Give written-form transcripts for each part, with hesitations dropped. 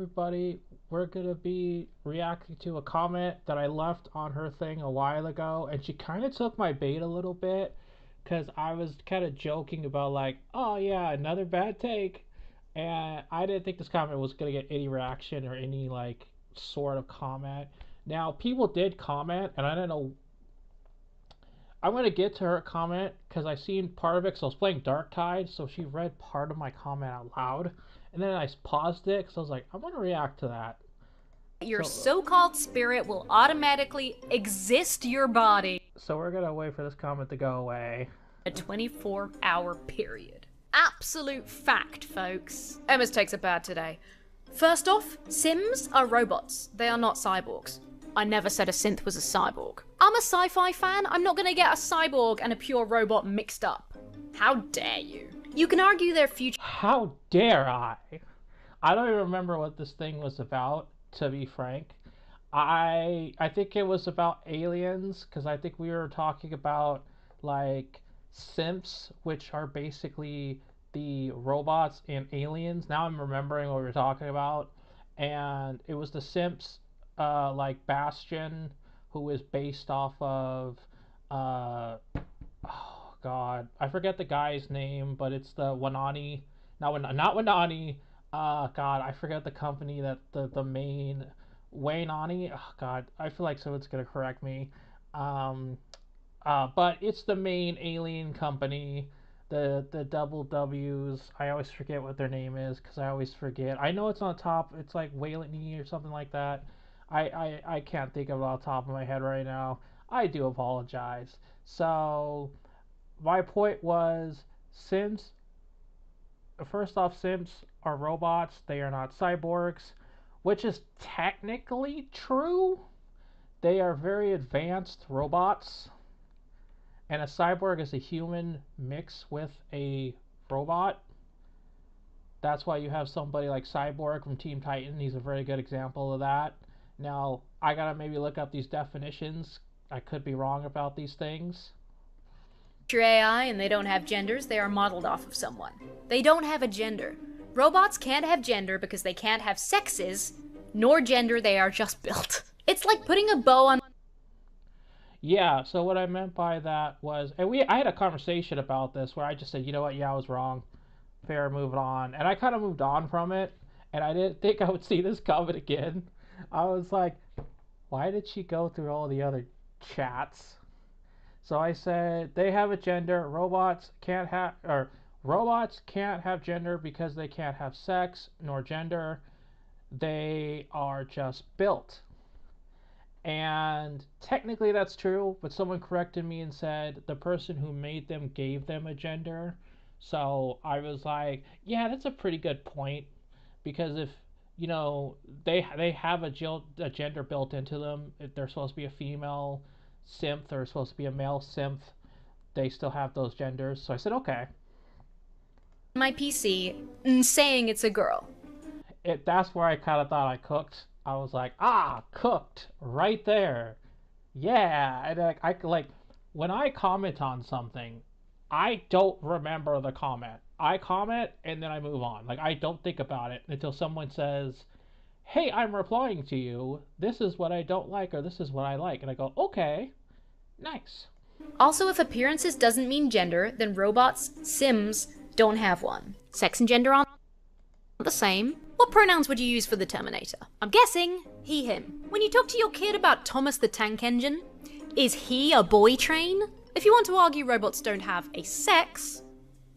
everybody. We're gonna be reacting to a comment that I left on her thing a while ago, and she kind of took my bait a little bit because I was kind of joking about, like, oh yeah, another bad take. And I didn't think this comment was gonna get any reaction or any, like, sort of comment. Now, people did comment, and I don't know. I'm gonna get to her comment because I seen part of it because I was playing Dark Tide, so she read part of my comment out loud, and then I paused it because I was like, I'm gonna react to that. Your so-called spirit will automatically exist your body. So we're gonna wait for this comment to go away. A 24-hour period. Absolute fact, folks. Emma's takes are bad today. First off, Sims are robots. They are not cyborgs. I never said a synth was a cyborg. I'm a sci-fi fan. I'm not gonna get a cyborg and a pure robot mixed up. How dare you? You can argue their future. How dare I? I don't even remember what this thing was about, to be frank. I think it was about aliens, because I think we were talking about, like, simps, which are basically the robots and aliens. Now I'm remembering what we were talking about. And it was the simps, like Bastion, who is based off of, oh god, I forget the guy's name, but it's the Wanani, not Wanani, god, I forget the company that the main, Wainani, oh god, I feel like someone's gonna correct me, but it's the main alien company, the double W's. I always forget what their name is because I always forget. I know it's on top. It's like Waylani or something like that. I can't think of it off the top of my head right now. I do apologize. So my point was, Sims, first off, Sims are robots. They are not cyborgs, which is technically true. They are very advanced robots. And a cyborg is a human mixed with a robot. That's why you have somebody like Cyborg from Team Titan. He's a very good example of that. Now, I gotta maybe look up these definitions. I could be wrong about these things. AI and they don't have genders, they are modeled off of someone. They don't have a gender. Robots can't have gender because they can't have sexes, nor gender, they are just built. It's like putting a bow on. Yeah, so what I meant by that was, and I had a conversation about this where I just said, you know what, yeah, I was wrong. Fair, move on. And I kind of moved on from it, and I didn't think I would see this comment again. I was like, why did she go through all the other chats? So I said, they have a gender, robots can't have gender because they can't have sex nor gender. They are just built. And technically that's true, but someone corrected me and said the person who made them gave them a gender. So I was like, yeah, that's a pretty good point, because if, you know, they have a gender built into them, if they're supposed to be a female synth or supposed to be a male synth, they still have those genders. So I said, okay. My PC saying it's a girl. That's where I kind of thought I cooked. I was like, cooked right there. Yeah. And I when I comment on something, I don't remember the comment. I comment and then I move on. Like, I don't think about it until someone says, hey, I'm replying to you. This is what I don't like, or this is what I like. And I go, okay, nice. Also, if appearances doesn't mean gender, then robots, Sims, don't have one. Sex and gender aren't the same. What pronouns would you use for the Terminator? I'm guessing he, him. When you talk to your kid about Thomas the Tank Engine, is he a boy train? If you want to argue robots don't have a sex,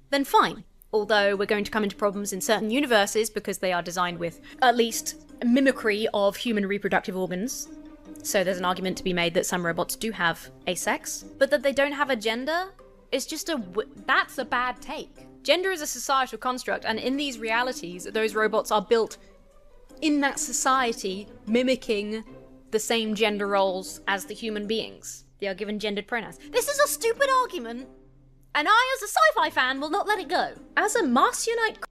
then fine. Although we're going to come into problems in certain universes because they are designed with at least mimicry of human reproductive organs. So there's an argument to be made that some robots do have a sex, but that they don't have a gender is just that's a bad take. Gender is a societal construct, and in these realities, those robots are built in that society, mimicking the same gender roles as the human beings. They are given gendered pronouns. This is a stupid argument, and I, as a sci-fi fan, will not let it go. As a Marcionite...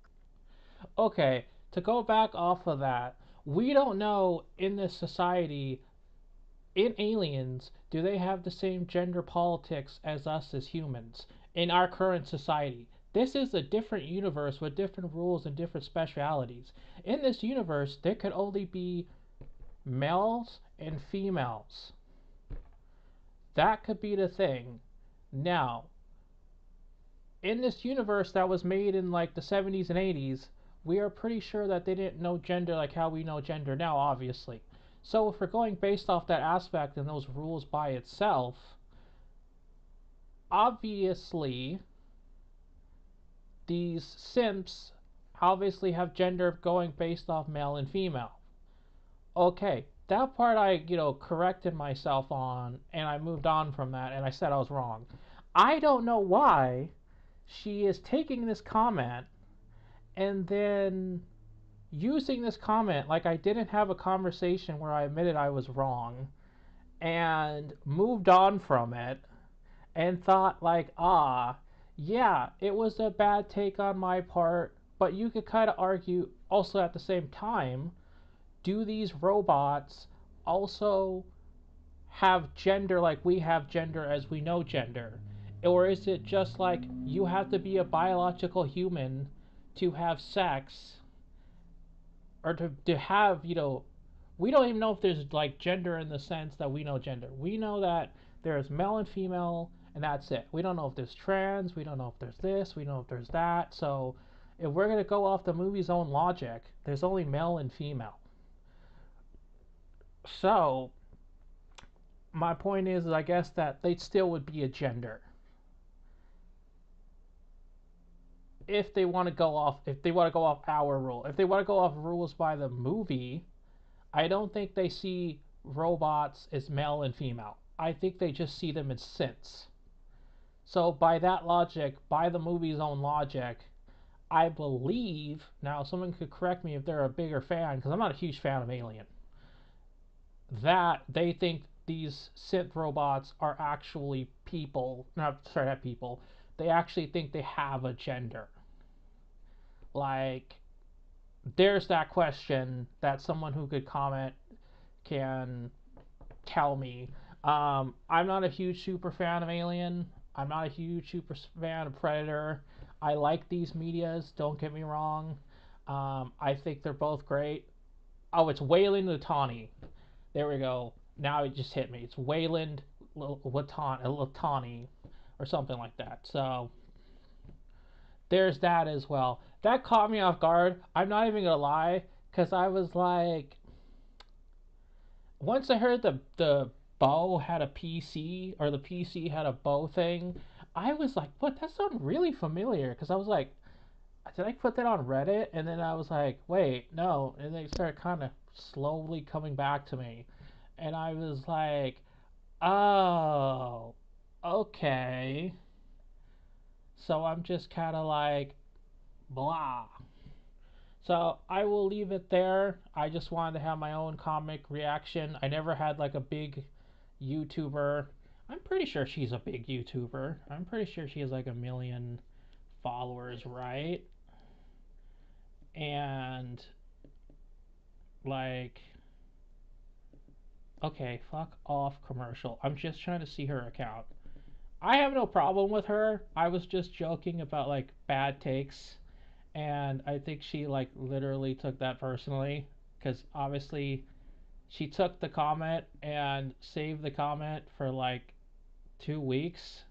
Okay, to go back off of that, we don't know in this society, in aliens, do they have the same gender politics as us as humans in our current society? This is a different universe with different rules and different specialities. In this universe, there could only be males and females. That could be the thing. Now, in this universe that was made in like the 70s and 80s, we are pretty sure that they didn't know gender like how we know gender now, obviously. So if we're going based off that aspect and those rules by itself, obviously these simps obviously have gender going based off male and female. Okay, that part I corrected myself on and I moved on from that and I said I was wrong. I don't know why she is taking this comment and then using this comment like I didn't have a conversation where I admitted I was wrong and moved on from it and thought like, yeah, it was a bad take on my part, but you could kind of argue also at the same time, do these robots also have gender like we have gender as we know gender? Or is it just like you have to be a biological human to have sex or to have, we don't even know if there's like gender in the sense that we know gender. We know that there's male and female and that's it. We don't know if there's trans, we don't know if there's this, we don't know if there's that. So if we're going to go off the movie's own logic, there's only male and female. So my point is I guess that they still would be a gender if they want to go off our rule. If they want to go off rules by the movie, I don't think they see robots as male and female. I think they just see them as synths. So by that logic, by the movie's own logic, I believe, now someone could correct me if they're a bigger fan because I'm not a huge fan of Alien, that they think these synth robots are actually people, not people, they actually think they have a gender. Like, there's that question that someone who could comment can tell me. I'm not a huge super fan of Alien. I'm not a huge super fan of Predator. I like these medias, don't get me wrong. I think they're both great. Oh, it's Wayland Lutani. There we go. Now it just hit me. It's Wayland Lutani or something like that. So there's that as well. That caught me off guard. I'm not even gonna lie, because I was like, once I heard the bow had a PC or the PC had a bow thing, I was like, what? That sounded really familiar. Because I was like, did I put that on Reddit? And then I was like, wait, no. And they started kind of slowly coming back to me, and I was like, oh, okay. So I'm just kind of like, blah. So I will leave it there. I just wanted to have my own comic reaction. I never had like a big YouTuber. I'm pretty sure she's a big YouTuber. I'm pretty sure she has like 1 million followers, right? And like, okay, fuck off commercial. I'm just trying to see her account. I have no problem with her. I was just joking about like bad takes, and I think she like literally took that personally because obviously she took the comment and saved the comment for like 2 weeks,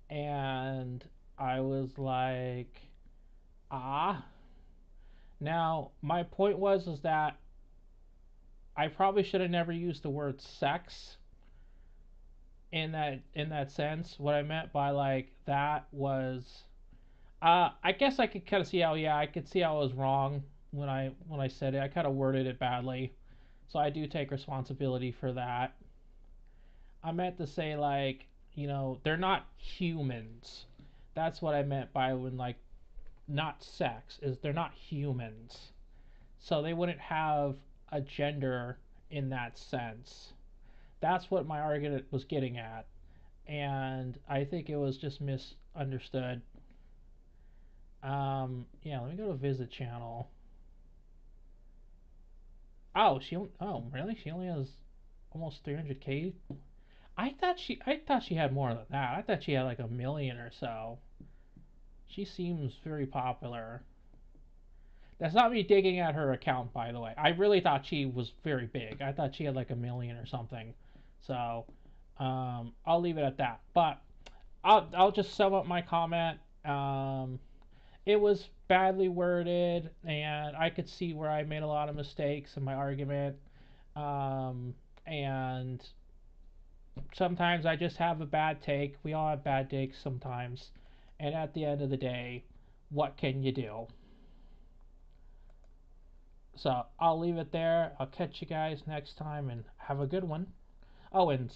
and I was like, ah. Now my point was is that I probably should have never used the word sex in that sense. What I meant by like that was, I guess I could kind of see how, yeah, I could see how I was wrong when I said it. I kind of worded it badly, so I do take responsibility for that. I meant to say like, they're not humans. That's what I meant by when like not sex is they're not humans, so they wouldn't have a gender in that sense. That's what my argument was getting at, and I think it was just misunderstood. Yeah, let me go to visit channel. Oh, really? She only has almost 300K. I thought she had more than that. I thought she had like 1 million or so. She seems very popular. That's not me digging at her account, by the way. I really thought she was very big. I thought she had like a million or something. So I'll leave it at that. But I'll just sum up my comment. It was badly worded, and I could see where I made a lot of mistakes in my argument. And sometimes I just have a bad take. We all have bad takes sometimes. And at the end of the day, what can you do? So I'll leave it there. I'll catch you guys next time and have a good one. Oh, and